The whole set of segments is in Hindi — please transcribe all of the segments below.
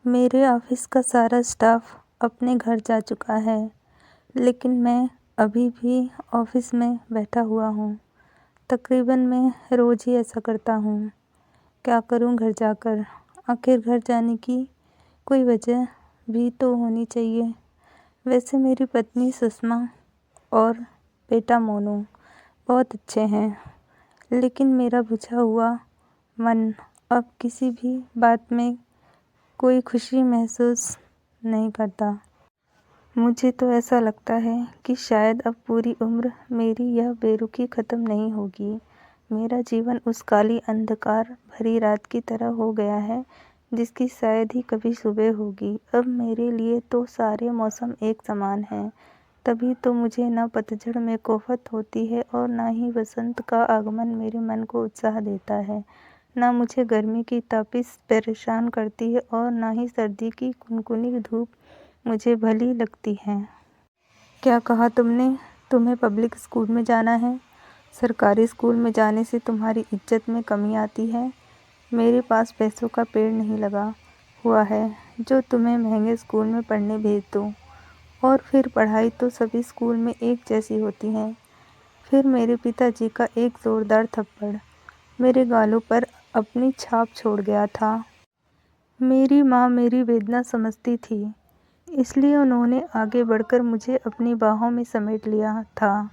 मेरे ऑफिस का सारा स्टाफ अपने घर जा चुका है, लेकिन मैं अभी भी ऑफिस में बैठा हुआ हूँ। तकरीबन मैं रोज़ ही ऐसा करता हूँ। क्या करूँ घर जाकर? आखिर घर जाने की कोई वजह भी तो होनी चाहिए। वैसे मेरी पत्नी सुषमा और बेटा मोनू बहुत अच्छे हैं, लेकिन मेरा बुझा हुआ मन अब किसी भी बात में कोई खुशी महसूस नहीं करता। मुझे तो ऐसा लगता है कि शायद अब पूरी उम्र मेरी यह बेरुखी ख़त्म नहीं होगी। मेरा जीवन उस काली अंधकार भरी रात की तरह हो गया है जिसकी शायद ही कभी सुबह होगी। अब मेरे लिए तो सारे मौसम एक समान हैं। तभी तो मुझे न पतझड़ में कोफत होती है और न ही वसंत का आगमन मेरे मन को उत्साह देता है। न मुझे गर्मी की तपिश परेशान करती है और न ही सर्दी की कुनकुनी धूप मुझे भली लगती है। क्या कहा तुमने? तुम्हें पब्लिक स्कूल में जाना है? सरकारी स्कूल में जाने से तुम्हारी इज्जत में कमी आती है। मेरे पास पैसों का पेड़ नहीं लगा हुआ है जो तुम्हें महंगे स्कूल में पढ़ने भेज दूँ। और फिर पढ़ाई तो सभी स्कूल में एक जैसी होती है। फिर मेरे पिताजी का एक ज़ोरदार थप्पड़ मेरे गालों पर अपनी छाप छोड़ गया था। मेरी माँ मेरी वेदना समझती थी, इसलिए उन्होंने आगे बढ़कर मुझे अपनी बाहों में समेट लिया था।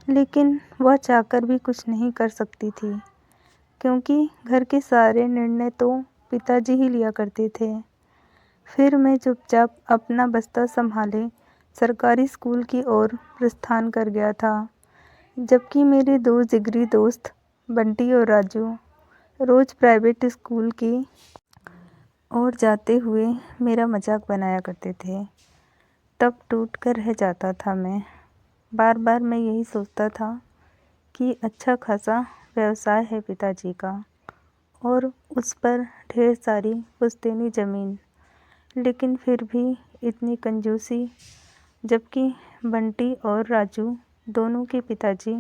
लेकिन वह चाहकर भी कुछ नहीं कर सकती थी, क्योंकि घर के सारे निर्णय तो पिताजी ही लिया करते थे। फिर मैं चुपचाप अपना बस्ता संभाले सरकारी स्कूल की ओर प्रस्थान कर गया था, जबकि मेरे दो जिगरी दोस्त बंटी और राजू रोज़ प्राइवेट स्कूल की ओर जाते हुए मेरा मजाक बनाया करते थे। तब टूट कर रह जाता था मैं। बार बार मैं यही सोचता था कि अच्छा खासा व्यवसाय है पिताजी का और उस पर ढेर सारी पुश्तैनी ज़मीन, लेकिन फिर भी इतनी कंजूसी, जबकि बंटी और राजू दोनों के पिताजी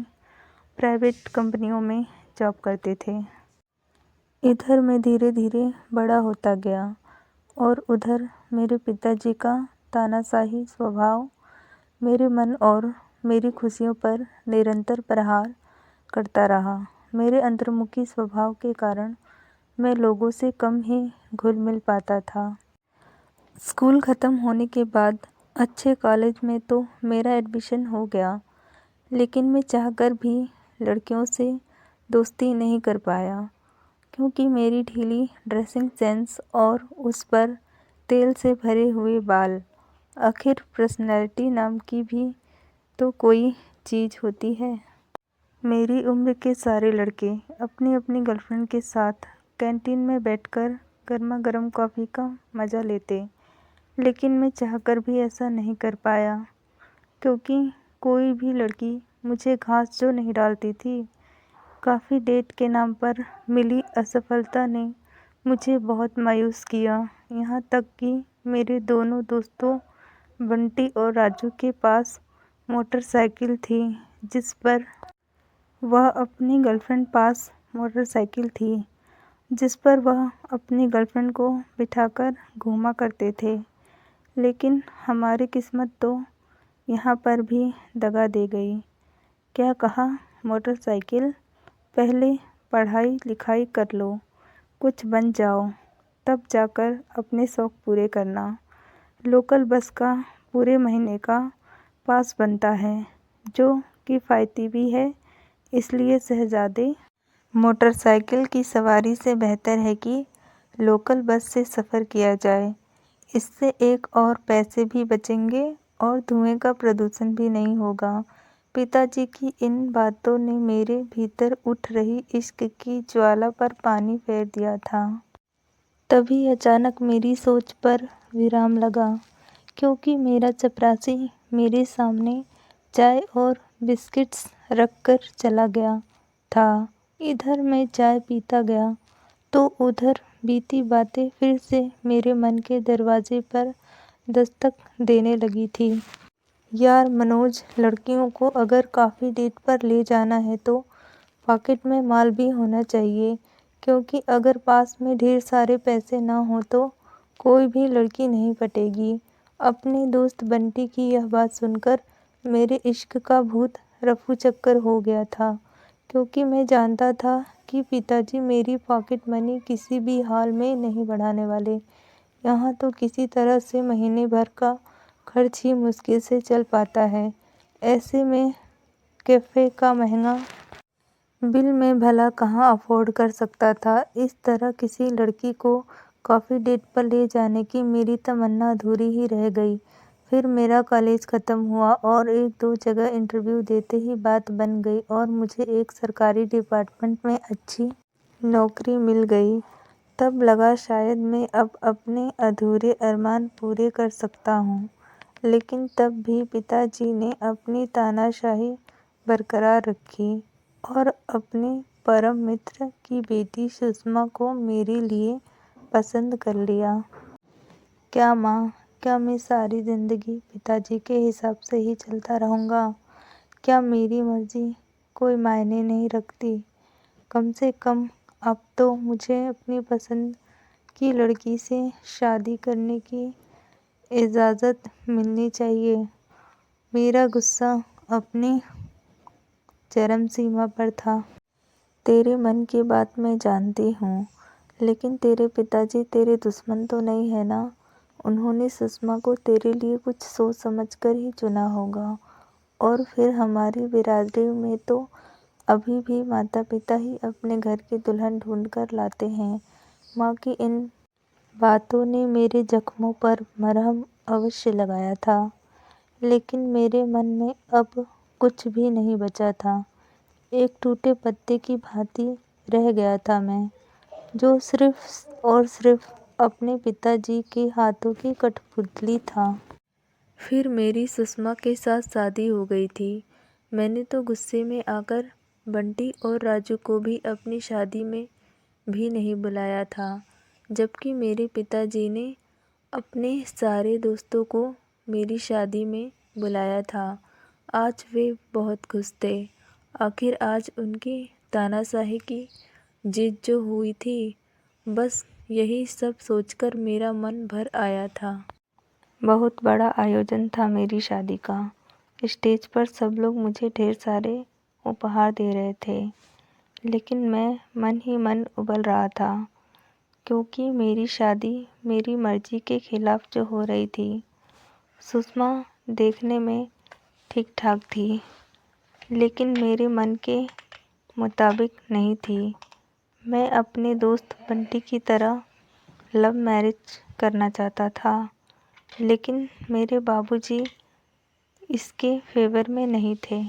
प्राइवेट कंपनियों में जॉब करते थे। इधर मैं धीरे धीरे बड़ा होता गया और उधर मेरे पिताजी का तानाशाही स्वभाव मेरे मन और मेरी खुशियों पर निरंतर प्रहार करता रहा। मेरे अंतर्मुखी स्वभाव के कारण मैं लोगों से कम ही घुल मिल पाता था। स्कूल ख़त्म होने के बाद अच्छे कॉलेज में तो मेरा एडमिशन हो गया, लेकिन मैं चाहकर भी लड़कियों से दोस्ती नहीं कर पाया, क्योंकि मेरी ढीली ड्रेसिंग सेंस और उस पर तेल से भरे हुए बाल। आखिर पर्सनैलिटी नाम की भी तो कोई चीज़ होती है। मेरी उम्र के सारे लड़के अपनी अपनी गर्लफ्रेंड के साथ कैंटीन में बैठकर गर्मा गर्म कॉफ़ी का मज़ा लेते, लेकिन मैं चाहकर भी ऐसा नहीं कर पाया, क्योंकि कोई भी लड़की मुझे घास जो नहीं डालती थी। काफ़ी डेट के नाम पर मिली असफलता ने मुझे बहुत मायूस किया। यहाँ तक कि मेरे दोनों दोस्तों बंटी और राजू के पास मोटरसाइकिल थी, जिस पर वह अपनी गर्लफ्रेंड को बिठाकर घूमा करते थे। लेकिन हमारी किस्मत तो यहाँ पर भी दगा दे गई। क्या कहा? मोटरसाइकिल? पहले पढ़ाई लिखाई कर लो, कुछ बन जाओ, तब जाकर अपने शौक़ पूरे करना। लोकल बस का पूरे महीने का पास बनता है, जो किफ़ायती भी है, इसलिए शहज़ादे मोटरसाइकिल की सवारी से बेहतर है कि लोकल बस से सफ़र किया जाए। इससे एक और पैसे भी बचेंगे और धुएं का प्रदूषण भी नहीं होगा। पिताजी की इन बातों ने मेरे भीतर उठ रही इश्क की ज्वाला पर पानी फेर दिया था। तभी अचानक मेरी सोच पर विराम लगा, क्योंकि मेरा चपरासी मेरे सामने चाय और बिस्किट्स रखकर चला गया था। इधर मैं चाय पीता गया तो उधर बीती बातें फिर से मेरे मन के दरवाजे पर दस्तक देने लगी थी। यार मनोज, लड़कियों को अगर काफ़ी डेट पर ले जाना है तो पॉकेट में माल भी होना चाहिए, क्योंकि अगर पास में ढेर सारे पैसे ना हो तो कोई भी लड़की नहीं पटेगी। अपने दोस्त बंटी की यह बात सुनकर मेरे इश्क का भूत रफू चक्कर हो गया था, क्योंकि मैं जानता था कि पिताजी मेरी पॉकेट मनी किसी भी हाल में नहीं बढ़ाने वाले। यहाँ तो किसी तरह से महीने भर का खर्च ही मुश्किल से चल पाता है। ऐसे में कैफ़े का महंगा बिल मैं भला कहाँ अफोर्ड कर सकता था। इस तरह किसी लड़की को कॉफ़ी डेट पर ले जाने की मेरी तमन्ना अधूरी ही रह गई। फिर मेरा कॉलेज ख़त्म हुआ और 1-2 जगह इंटरव्यू देते ही बात बन गई और मुझे एक सरकारी डिपार्टमेंट में अच्छी नौकरी मिल गई। तब लगा शायद मैं अब अपने अधूरे अरमान पूरे कर सकता हूँ। लेकिन तब भी पिताजी ने अपनी तानाशाही बरकरार रखी और अपने परम मित्र की बेटी सुषमा को मेरे लिए पसंद कर लिया। क्या माँ, क्या मैं सारी ज़िंदगी पिताजी के हिसाब से ही चलता रहूँगा? क्या मेरी मर्ज़ी कोई मायने नहीं रखती? कम से कम अब तो मुझे अपनी पसंद की लड़की से शादी करने की इजाज़त मिलनी चाहिए। मेरा गुस्सा अपनी चरम सीमा पर था। तेरे मन की बात मैं जानती हूँ, लेकिन तेरे पिताजी तेरे दुश्मन तो नहीं है ना? उन्होंने सुषमा को तेरे लिए कुछ सोच समझकर ही चुना होगा। और फिर हमारी बिरादरी में तो अभी भी माता पिता ही अपने घर की दुल्हन ढूंढकर लाते हैं। माँ की इन बातों ने मेरे जख्मों पर मरहम अवश्य लगाया था, लेकिन मेरे मन में अब कुछ भी नहीं बचा था। एक टूटे पत्ते की भांति रह गया था मैं, जो सिर्फ और सिर्फ अपने पिताजी के हाथों की कठपुतली था। फिर मेरी सुषमा के साथ शादी हो गई थी। मैंने तो गुस्से में आकर बंटी और राजू को भी अपनी शादी में भी नहीं बुलाया था, जबकि मेरे पिताजी ने अपने सारे दोस्तों को मेरी शादी में बुलाया था। आज वे बहुत खुश थे। आखिर आज उनकी तानाशाही की जीत जो हुई थी, बस यही सब सोचकर मेरा मन भर आया था। बहुत बड़ा आयोजन था मेरी शादी का। स्टेज पर सब लोग मुझे ढेर सारे उपहार दे रहे थे, लेकिन मैं मन ही मन उबल रहा था, क्योंकि मेरी शादी मेरी मर्जी के खिलाफ जो हो रही थी। सुषमा देखने में ठीक ठाक थी, लेकिन मेरे मन के मुताबिक नहीं थी। मैं अपने दोस्त बंटी की तरह लव मैरिज करना चाहता था, लेकिन मेरे बाबूजी इसके फेवर में नहीं थे।